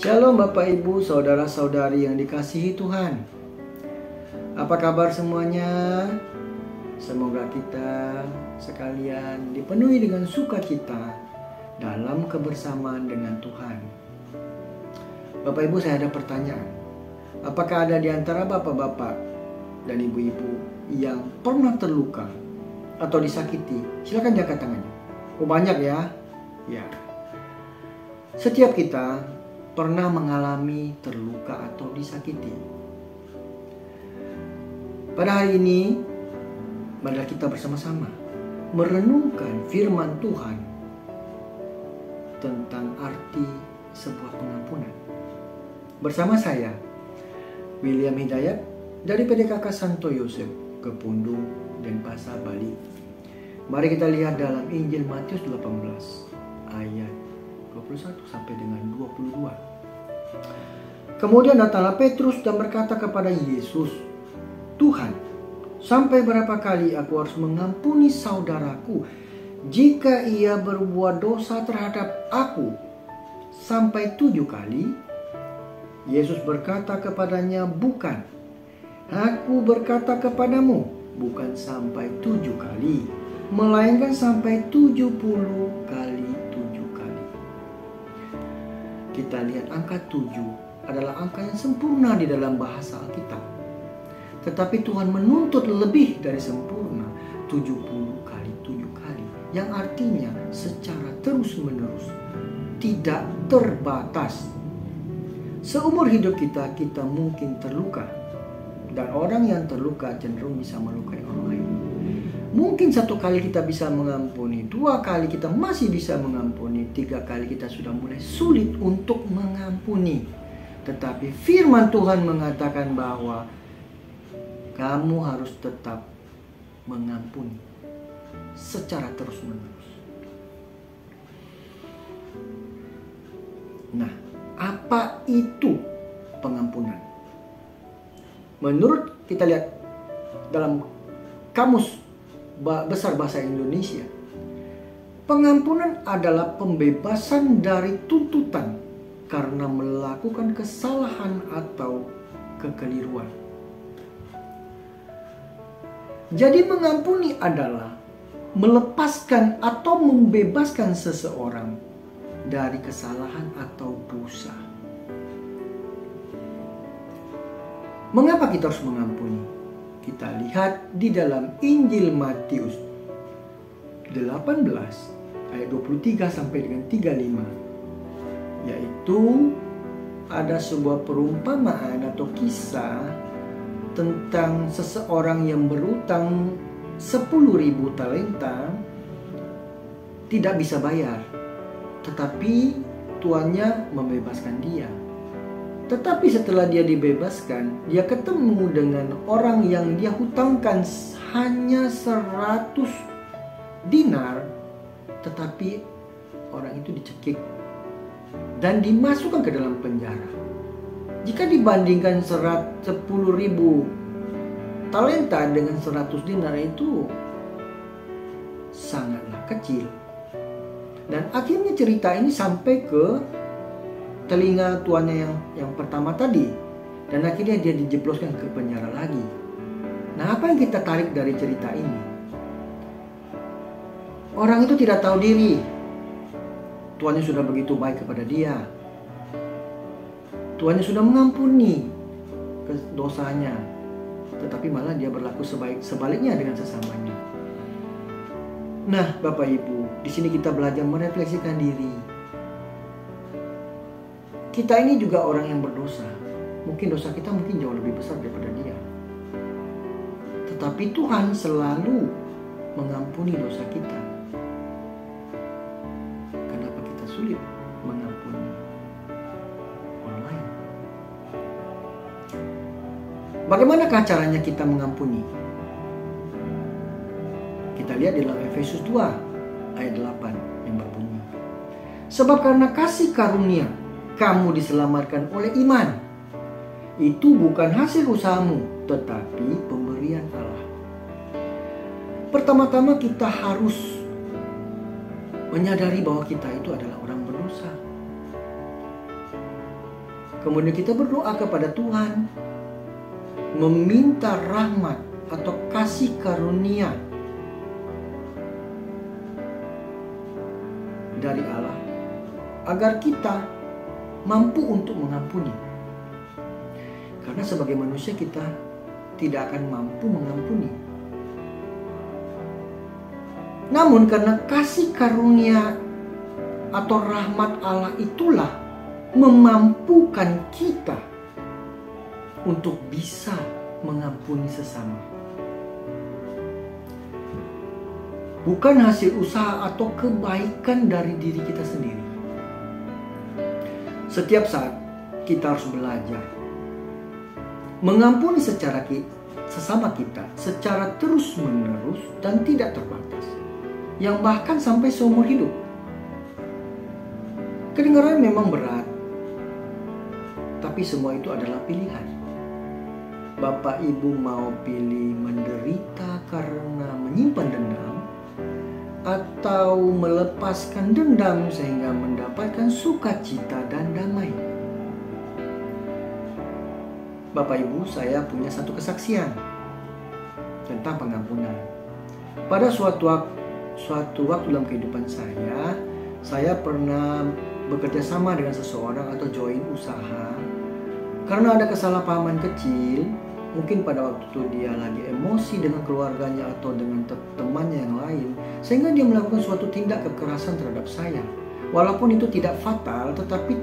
Shalom Bapak Ibu, saudara-saudari yang dikasihi Tuhan. Apa kabar semuanya? Semoga kita sekalian dipenuhi dengan sukacita dalam kebersamaan dengan Tuhan. Bapak Ibu, saya ada pertanyaan. Apakah ada di antara bapak-bapak dan ibu-ibu yang pernah terluka atau disakiti? Silakan angkat tangannya. Oh, banyak ya? Ya. Setiap kita pernah mengalami terluka atau disakiti. Pada hari ini, marilah kita bersama-sama merenungkan firman Tuhan tentang arti sebuah pengampunan. Bersama saya, William Hidayat dari PDKK Santo Yosef, Kepundung, Denpasar, Bali. Mari kita lihat dalam Injil Matius 18 ayat 21 sampai dengan 22. Kemudian datanglah Petrus dan berkata kepada Yesus, "Tuhan, sampai berapa kali aku harus mengampuni saudaraku jika ia berbuat dosa terhadap aku? Sampai 7 kali?" Yesus berkata kepadanya, "Bukan. Aku berkata kepadamu, bukan sampai 7 kali, melainkan sampai 70 kali 7 kali." Kita lihat angka 7 adalah angka yang sempurna di dalam bahasa Alkitab. Tetapi Tuhan menuntut lebih dari sempurna, 70 kali 7 kali. Yang artinya secara terus-menerus, tidak terbatas. Seumur hidup kita mungkin terluka. Dan orang yang terluka cenderung bisa melukai orang lain. Mungkin 1 kali kita bisa mengampuni, 2 kali kita masih bisa mengampuni, 3 kali kita sudah mulai sulit untuk mengampuni. Tetapi firman Tuhan mengatakan bahwa kamu harus tetap mengampuni secara terus-menerus. Nah, apa itu pengampunan? Menurut kita lihat dalam kamus besar bahasa Indonesia, pengampunan adalah pembebasan dari tuntutan karena melakukan kesalahan atau kekeliruan. Jadi mengampuni adalah melepaskan atau membebaskan seseorang dari kesalahan atau dosa. Mengapa kita harus mengampuni? Kita lihat di dalam Injil Matius 18 ayat 23 sampai dengan 35. Yaitu ada sebuah perumpamaan atau kisah tentang seseorang yang berutang 10.000 talenta tidak bisa bayar. Tetapi tuannya membebaskan dia. Tetapi setelah dia dibebaskan, dia ketemu dengan orang yang dia hutangkan hanya 100 dinar. Tetapi orang itu dicekik dan dimasukkan ke dalam penjara. Jika dibandingkan 10.000 talenta dengan 100 dinar itu sangatlah kecil. Dan akhirnya cerita ini sampai ke telinga tuannya yang pertama tadi. Dan akhirnya dia dijebloskan ke penjara lagi. Nah, apa yang kita tarik dari cerita ini? Orang itu tidak tahu diri. Tuannya sudah begitu baik kepada dia. Tuannya sudah mengampuni dosanya. Tetapi malah dia berlaku sebaliknya dengan sesamanya. Nah, Bapak Ibu, di sini kita belajar merefleksikan diri. Kita ini juga orang yang berdosa. Mungkin dosa kita mungkin jauh lebih besar daripada dia. Tetapi Tuhan selalu mengampuni dosa kita. Kenapa kita sulit mengampuni orang lain? Bagaimanakah caranya kita mengampuni? Kita lihat di dalam Efesus 2 ayat 8 yang berbunyi, "Sebab karena kasih karunia kamu diselamatkan oleh iman. Itu bukan hasil usahamu, tetapi pemberian Allah." Pertama-tama kita harus menyadari bahwa kita itu adalah orang berdosa. Kemudian kita berdoa kepada Tuhan, meminta rahmat atau kasih karunia dari Allah agar kita mampu untuk mengampuni. Karena sebagai manusia kita tidak akan mampu mengampuni. Namun karena kasih karunia atau rahmat Allah itulah memampukan kita untuk bisa mengampuni sesama. Bukan hasil usaha atau kebaikan dari diri kita sendiri. Setiap saat kita harus belajar mengampuni sesama kita secara terus-menerus dan tidak terbatas, yang bahkan sampai seumur hidup. Kedengaran memang berat, tapi semua itu adalah pilihan. Bapak Ibu mau pilih menderita karena menyimpan dendam, atau melepaskan dendam sehingga mendapatkan sukacita dan damai. Bapak Ibu, saya punya satu kesaksian tentang pengampunan. Pada suatu waktu dalam kehidupan saya pernah bekerja sama dengan seseorang atau join usaha. Karena ada kesalahpahaman kecil, mungkin pada waktu itu dia lagi emosi dengan keluarganya atau dengan temannya yang lain, sehingga dia melakukan suatu tindak kekerasan terhadap saya. Walaupun itu tidak fatal, tetapi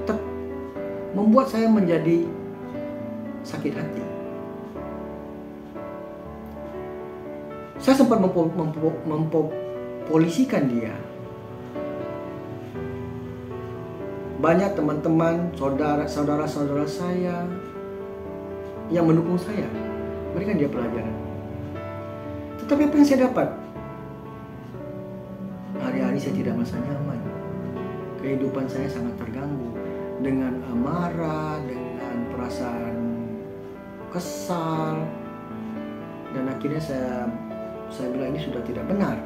membuat saya menjadi sakit hati. Saya sempat mempolisikan dia. Banyak teman-teman, saudara-saudara saya yang mendukung saya, berikan dia pelajaran. Tetapi apa yang saya dapat? Hari-hari saya tidak merasa nyaman. Kehidupan saya sangat terganggu dengan amarah, dengan perasaan kesal, dan akhirnya saya bilang ini sudah tidak benar.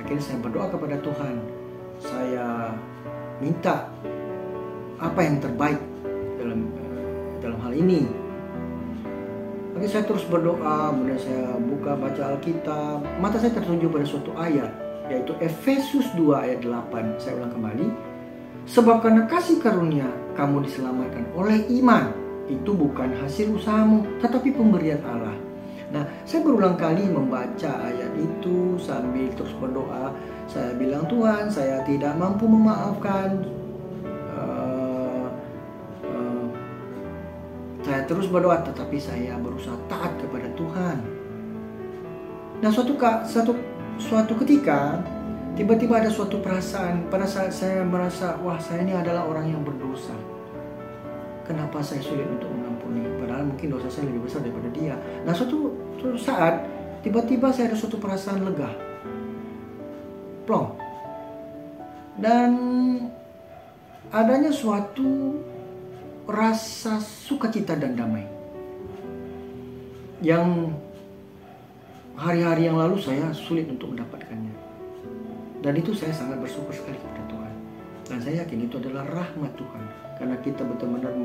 Akhirnya saya berdoa kepada Tuhan. Saya minta apa yang terbaik dalam hal ini. Lalu saya terus berdoa, kemudian saya baca Alkitab. Mata saya tertuju pada suatu ayat, yaitu Efesus 2 ayat 8. Saya ulang kembali. Sebab karena kasih karunia kamu diselamatkan oleh iman. Itu bukan hasil usahamu, tetapi pemberian Allah. Nah, saya berulang kali membaca ayat itu sambil terus berdoa. Saya bilang, Tuhan, saya tidak mampu memaafkan. Saya terus berdoa, tetapi saya berusaha taat kepada Tuhan. Nah, suatu ketika, tiba-tiba ada suatu perasaan. Pada saat saya merasa, wah, saya ini adalah orang yang berdosa. Kenapa saya sulit untuk mengampuni? Padahal mungkin dosa saya lebih besar daripada dia. Nah, suatu saat tiba-tiba saya ada suatu perasaan lega, plong, dan adanya suatu rasa sukacita dan damai yang hari-hari yang lalu saya sulit untuk mendapatkannya. Dan itu saya sangat bersyukur sekali kepada Tuhan. Dan saya yakin itu adalah rahmat Tuhan. Karena kita benar-benar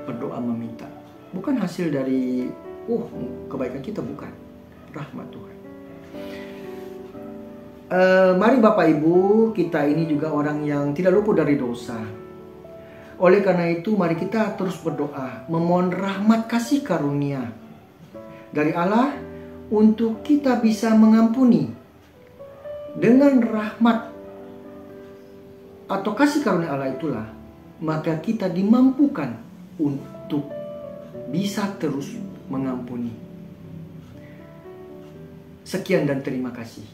berdoa meminta. Bukan hasil dari kebaikan kita, bukan. Rahmat Tuhan. Mari Bapak Ibu, kita ini juga orang yang tidak luput dari dosa. Oleh karena itu, mari kita terus berdoa, memohon rahmat kasih karunia dari Allah untuk kita bisa mengampuni. Dengan rahmat atau kasih karunia Allah itulah, maka kita dimampukan untuk bisa terus mengampuni. Sekian dan terima kasih.